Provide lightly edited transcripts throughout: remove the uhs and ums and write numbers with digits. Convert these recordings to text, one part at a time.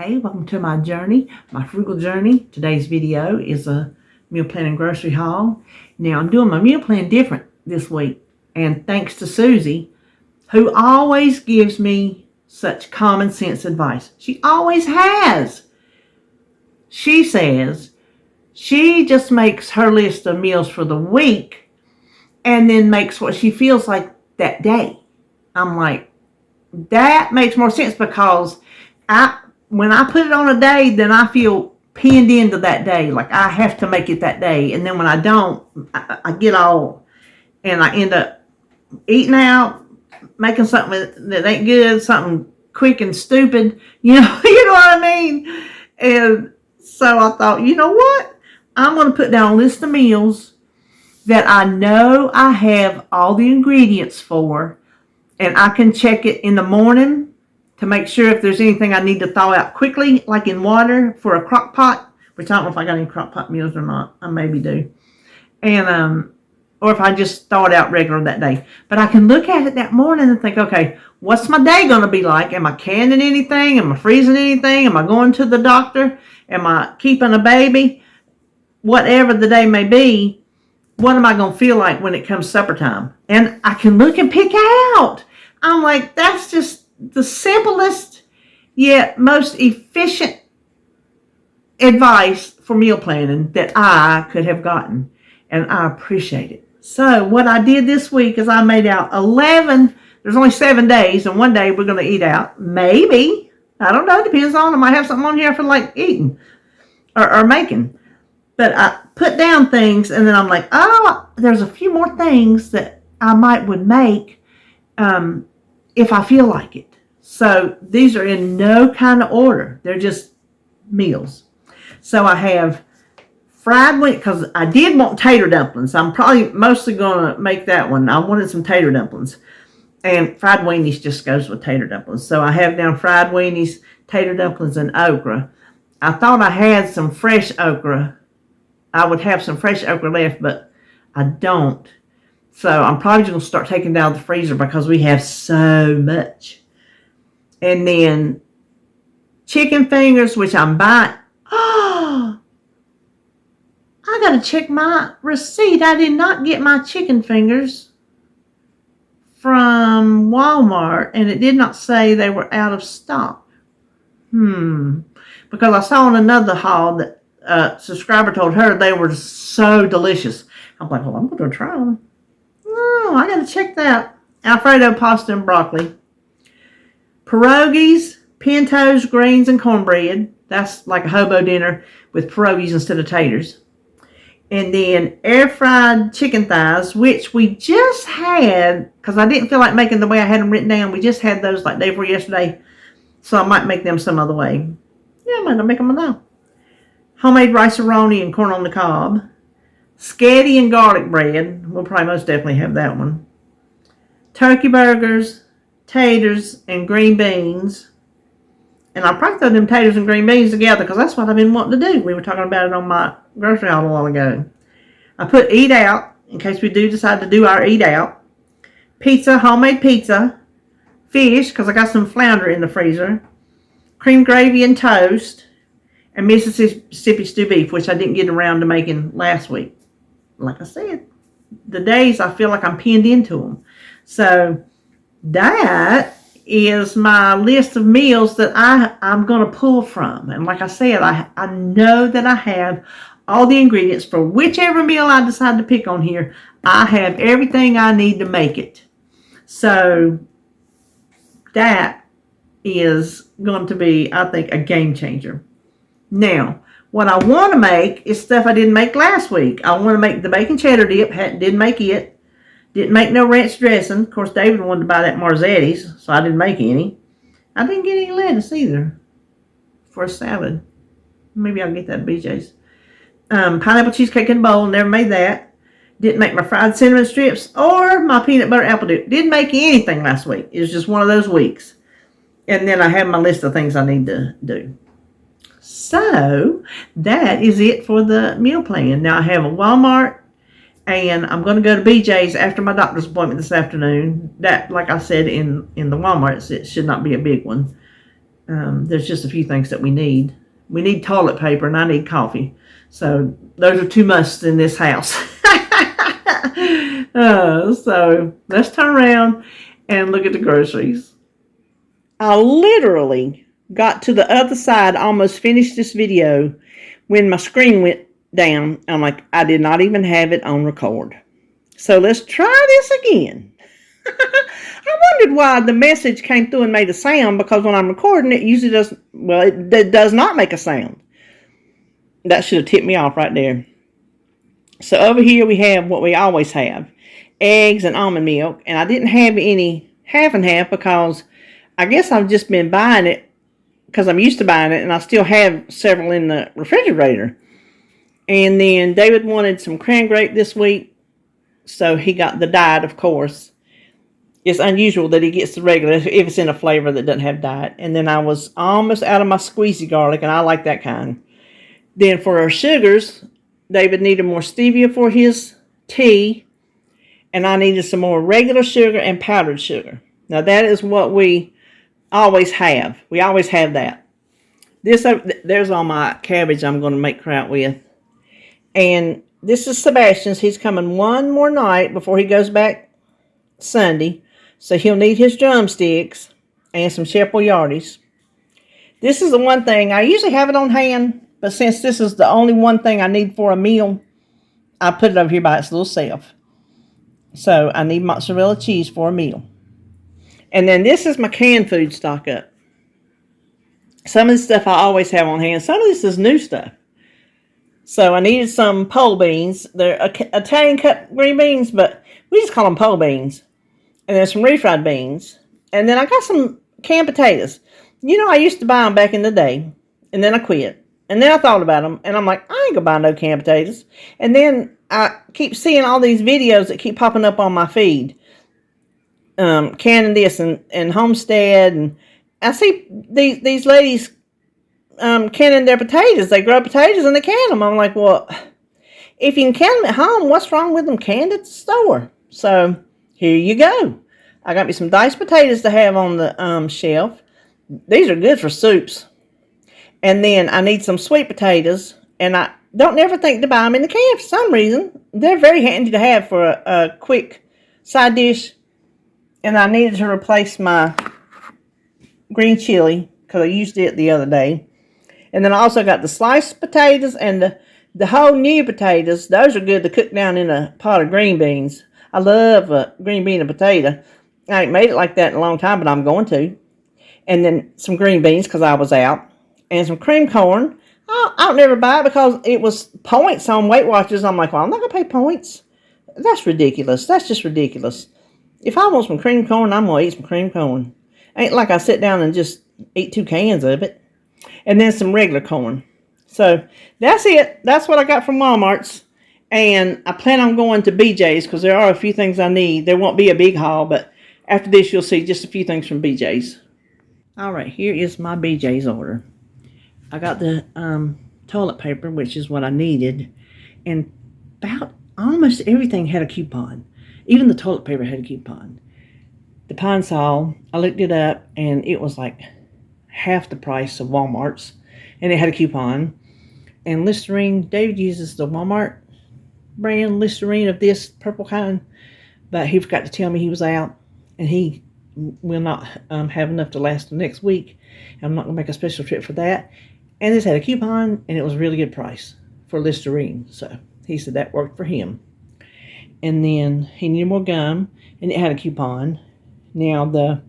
Hey, welcome to my journey, my frugal journey. Today's video is a meal plan and grocery haul. Now, I'm doing my meal plan different this week, and thanks to Susie, who always gives me such common sense advice. She always has. She says she just makes her list of meals for the week and then makes what she feels like that day. I'm like, that makes more sense because when I put it on a day, then I feel pinned into that day. Like I have to make it that day. And then when I don't, I get all, and I end up eating out, making something that ain't good, something quick and stupid. You know what I mean? And so I thought, you know what? I'm going to put down a list of meals that I know I have all the ingredients for, and I can check it in the morning to make sure if there's anything I need to thaw out quickly, like in water for a crock pot, which I don't know if I got any crock pot meals or not. I maybe do. And, or if I just thaw it out regular that day. But I can look at it that morning and think, okay, what's my day going to be like? Am I canning anything? Am I freezing anything? Am I going to the doctor? Am I keeping a baby? Whatever the day may be, what am I going to feel like when it comes supper time? And I can look and pick out. I'm like, that's just the simplest yet most efficient advice for meal planning that I could have gotten, and I appreciate it. So what I did this week is I made out 11. There's only 7 days, and one day we're going to eat out. Maybe. I don't know. Depends on. I might have something on here I feel like eating or making. But I put down things, and then I'm like, oh, there's a few more things that I would make if I feel like it. So these are in no kind of order. They're just meals. So I have fried wings, because I did want tater dumplings. I'm probably mostly going to make that one. I wanted some tater dumplings. And fried weenies just goes with tater dumplings. So I have down fried weenies, tater dumplings, and okra. I thought I had some fresh okra. I would have some fresh okra left, but I don't. So I'm probably just going to start taking down the freezer because we have so much. And then chicken fingers, which I'm buying. Oh, I got to check my receipt. I did not get my chicken fingers from Walmart, and it did not say they were out of stock. Because I saw in another haul that a subscriber told her they were so delicious. I'm like, well, I'm going to try them. Oh, I got to check that. Alfredo pasta and broccoli. Pierogies, pintos, greens, and cornbread. That's like a hobo dinner with pierogies instead of taters. And then air fried chicken thighs, which we just had, because I didn't feel like making the way I had them written down. We just had those like day before yesterday. So I might make them some other way. Yeah, I might not make them now. Homemade rice-a-roni and corn on the cob. Scatty and garlic bread. We'll probably most definitely have that one. Turkey burgers, taters, and green beans. And I'll probably throw them taters and green beans together because that's what I've been wanting to do. We were talking about it on my grocery haul a while ago. I put eat out in case we do decide to do our eat out. Pizza, homemade pizza. Fish, because I got some flounder in the freezer. Cream gravy and toast. And Mississippi stew beef, which I didn't get around to making last week. Like I said, the days I feel like I'm pinned into them. So that is my list of meals that I'm going to pull from. And like I said, I know that I have all the ingredients for whichever meal I decide to pick on here. I have everything I need to make it. So that is going to be, I think, a game changer. Now, what I want to make is stuff I didn't make last week. I want to make the bacon cheddar dip. Didn't make it. Didn't make no ranch dressing. Of course, David wanted to buy that Marzetti's, so I didn't make any. I didn't get any lettuce either for a salad. Maybe I'll get that at BJ's. Pineapple cheesecake in a bowl. Never made that. Didn't make my fried cinnamon strips or my peanut butter apple dip. Didn't make anything last week. It was just one of those weeks. And then I have my list of things I need to do. So that is it for the meal plan. Now I have a Walmart, and I'm going to go to BJ's after my doctor's appointment this afternoon. That, like I said, in the Walmart, it should not be a big one. There's just a few things that we need. We need toilet paper, and I need coffee. So those are two musts in this house. So let's turn around and look at the groceries. I literally got to the other side, almost finished this video, when my screen went down. I'm like, I did not even have it on record. So let's try this again. I wondered why the message came through and made a sound, because when I'm recording, it usually doesn't, well, it does not make a sound. That should have tipped me off right there. So over here we have what we always have, eggs and almond milk. And I didn't have any half and half because I guess I've just been buying it because I'm used to buying it, and I still have several in the refrigerator. And then David wanted some cran grape this week, so he got the diet, of course. It's unusual that he gets the regular if it's in a flavor that doesn't have diet. And then I was almost out of my squeezy garlic, and I like that kind. Then for our sugars, David needed more stevia for his tea, and I needed some more regular sugar and powdered sugar. Now that is what we always have. We always have that. There's all my cabbage I'm going to make kraut with. And this is Sebastian's. He's coming one more night before he goes back Sunday. So he'll need his drumsticks and some Chef Boyardee's. This is the one thing, I usually have it on hand, but since this is the only one thing I need for a meal, I put it over here by its little self. So I need mozzarella cheese for a meal. And then this is my canned food stock up. Some of the stuff I always have on hand. Some of this is new stuff. So I needed some pole beans. They're Italian cut green beans, but we just call them pole beans. And then some refried beans. And then I got some canned potatoes. You know, I used to buy them back in the day. And then I quit. And then I thought about them. And I'm like, I ain't gonna buy no canned potatoes. And then I keep seeing all these videos that keep popping up on my feed. Canning this and Homestead. And I see these ladies canning their potatoes. They grow potatoes and they can them. I'm like, well, if you can can them at home, what's wrong with them canned at the store? So here you go. I got me some diced potatoes to have on the shelf. These are good for soups. And then I need some sweet potatoes. And I don't ever think to buy them in the can for some reason. They're very handy to have for a quick side dish. And I needed to replace my green chili because I used it the other day. And then I also got the sliced potatoes and the whole new potatoes. Those are good to cook down in a pot of green beans. I love a green bean and potato. I ain't made it like that in a long time, but I'm going to. And then some green beans because I was out. And some cream corn. I'll never buy it because it was points on Weight Watchers. I'm like, well, I'm not going to pay points. That's ridiculous. That's just ridiculous. If I want some cream corn, I'm going to eat some cream corn. Ain't like I sit down and just eat 2 cans of it. And then some regular corn. So that's it. That's what I got from Walmart's. And I plan on going to BJ's because there are a few things I need. There won't be a big haul, but after this you'll see just a few things from BJ's. All right, here is my BJ's order. I got the toilet paper, which is what I needed. And about almost everything had a coupon. Even the toilet paper had a coupon. The Pine Sol, I looked it up, and it was like half the price of Walmart's, and it had a coupon. And Listerine, David uses the Walmart brand Listerine of this purple kind, but he forgot to tell me he was out, and he will not have enough to last the next week. I'm not going to make a special trip for that. And this had a coupon, and it was a really good price for Listerine, so he said that worked for him. And then he needed more gum, and it had a coupon. Now, the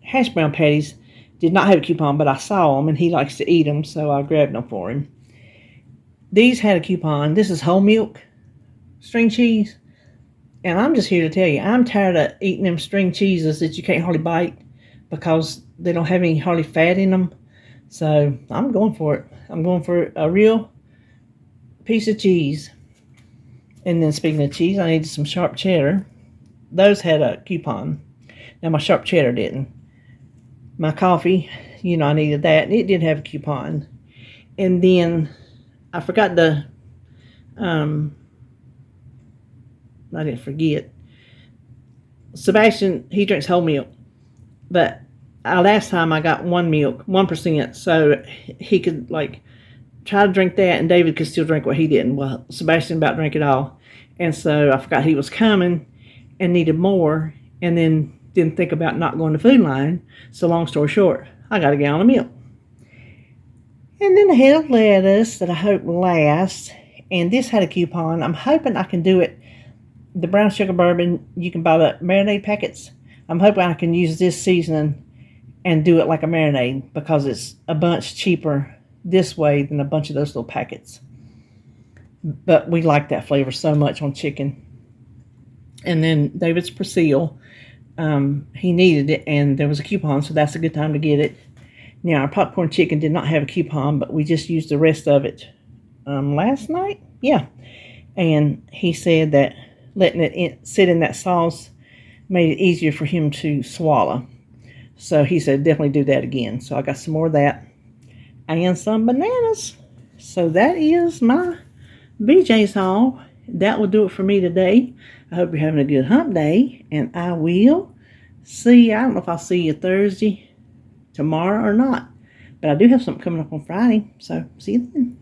hash brown patties did not have a coupon, but I saw them, and he likes to eat them, so I grabbed them for him. These had a coupon. This is whole milk string cheese. And I'm just here to tell you, I'm tired of eating them string cheeses that you can't hardly bite because they don't have any hardly fat in them. So I'm going for it. I'm going for a real piece of cheese. And then speaking of cheese, I needed some sharp cheddar. Those had a coupon. Now my sharp cheddar didn't. My coffee, you know, I needed that. And it did have a coupon. And then I forgot the, I didn't forget. Sebastian, he drinks whole milk. But last time I got 1%, so he could like try to drink that, and David could still drink what he didn't. Well, Sebastian about drank it all, and so I forgot he was coming and needed more, and then didn't think about not going to Food Line. So long story short, I got a gallon of milk. And then I had a lettuce that I hope will last, and this had a coupon. I'm hoping I can do it. The brown sugar bourbon, you can buy the marinade packets. I'm hoping I can use this seasoning and do it like a marinade, because it's a bunch cheaper this way than a bunch of those little packets. But we like that flavor so much on chicken. And then David's Persil, he needed it, and there was a coupon, so that's a good time to get it. Now, our popcorn chicken did not have a coupon, but we just used the rest of it last night. Yeah. And he said that letting it sit in that sauce made it easier for him to swallow. So he said definitely do that again. So I got some more of that and some bananas. So that is my BJ's haul. That will do it for me today. I hope you're having a good hump day, and I will see you. I don't know if I'll see you Thursday, tomorrow, or not, but I do have something coming up on Friday. So see you then.